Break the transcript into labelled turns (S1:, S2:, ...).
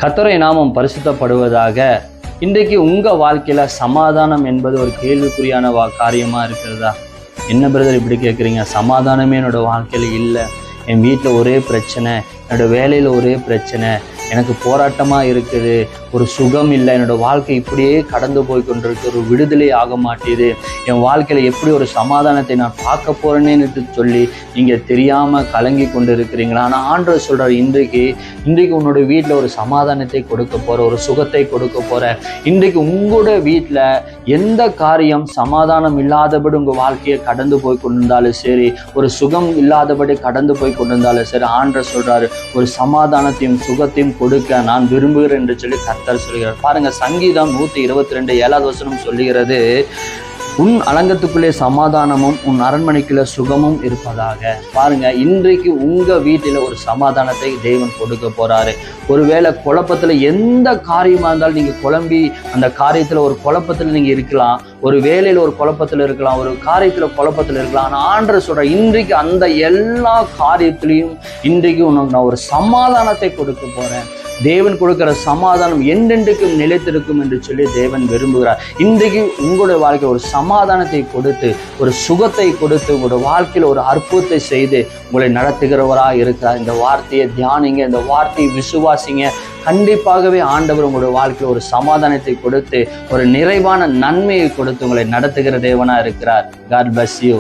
S1: கர்த்தருடைய நாமம் பரிசுத்தப்படுவதாக. இன்றைக்கு உங்கள் வாழ்க்கையில் சமாதானம் என்பது ஒரு கேள்விக்குறியான காரியமாக இருக்கிறதா? என்ன பிரதர் இப்படி கேட்குறீங்க? சமாதானமே என்னோட வாழ்க்கையில் இல்லை. என் வீட்டில் ஒரே பிரச்சனை, என்னோடய வேலையில் ஒரே பிரச்சனை, எனக்கு போராட்டமாக இருக்குது, ஒரு சுகம் இல்லை, என்னோடய வாழ்க்கை இப்படியே கடந்து போய் கொண்டிருக்கு, ஒரு விடுதலை ஆக மாட்டேது, என் வாழ்க்கையில் எப்படி ஒரு சமாதானத்தை நான் பார்க்க போகிறேன்னு சொல்லி நீங்கள் தெரியாமல் கலங்கி கொண்டு இருக்கிறீங்களா? ஆனால் ஆண்டவர் சொல்கிறார், இன்றைக்கு உன்னோட வீட்டில் ஒரு சமாதானத்தை கொடுக்க போகிற, ஒரு சுகத்தை கொடுக்க போகிற. இன்றைக்கு உங்களோட வீட்டில் எந்த காரியம் சமாதானம் இல்லாதபடி உங்கள் வாழ்க்கையை கடந்து போய் கொண்டிருந்தாலும் சரி, ஒரு சுகம் இல்லாதபடி கடந்து போய் கொண்டிருந்தாலும் சரி, ஆண்டவர் சொல்கிறாரு, ஒரு சமாதானத்தையும் சுகத்தையும் கொடுக்க நான் விரும்புகிறேன் என்று சொல்லி கர்த்தர் சொல்கிறார். பாருங்க, சங்கீதம் 122 7வது வசனம் சொல்லுகிறது, உன் அலங்கத்துக்குள்ளே சமாதானமும் உன் அரண்மனைக்குள்ள சுகமும் இருப்பதாக. பாருங்க, இன்றைக்கு உங்க வீட்டில் ஒரு சமாதானத்தை தேவன் கொடுக்க போறாரு. ஒருவேளை குழப்பத்துல எந்த காரியமா இருந்தாலும் நீங்க குழம்பி அந்த காரியத்துல ஒரு குழப்பத்துல நீங்க இருக்கலாம், ஒரு வேலையில ஒரு குழப்பத்துல இருக்கலாம், ஒரு காரியத்துல குழப்பத்துல இருக்கலாம். ஆனா ஆண்டவர் சொல்ற, இன்றைக்கு அந்த எல்லா காரியத்திலையும் இன்றைக்கு உனக்கு நான் ஒரு சமாதானத்தை கொடுக்க போறேன். தேவன் கொடுக்கிற சமாதானம் என்றென்றைக்கும் நிலைத்திருக்கும் என்று சொல்லி தேவன் விரும்புகிறார். இன்றைக்கு உங்களுடைய வாழ்க்கையில் ஒரு சமாதானத்தை கொடுத்து, ஒரு சுகத்தை கொடுத்து, உங்களுடைய வாழ்க்கையில் ஒரு அற்புதத்தை செய்து உங்களை நடத்துகிறவராக இருக்கிறார். இந்த வார்த்தையை தியானிங்க, இந்த வார்த்தையை விசுவாசிங்க. கண்டிப்பாகவே ஆண்டவர் உங்களுடைய வாழ்க்கையில் ஒரு சமாதானத்தை கொடுத்து, ஒரு நிறைவான நன்மையை கொடுத்து உங்களை நடத்துகிற தேவனாக இருக்கிறார். God bless you.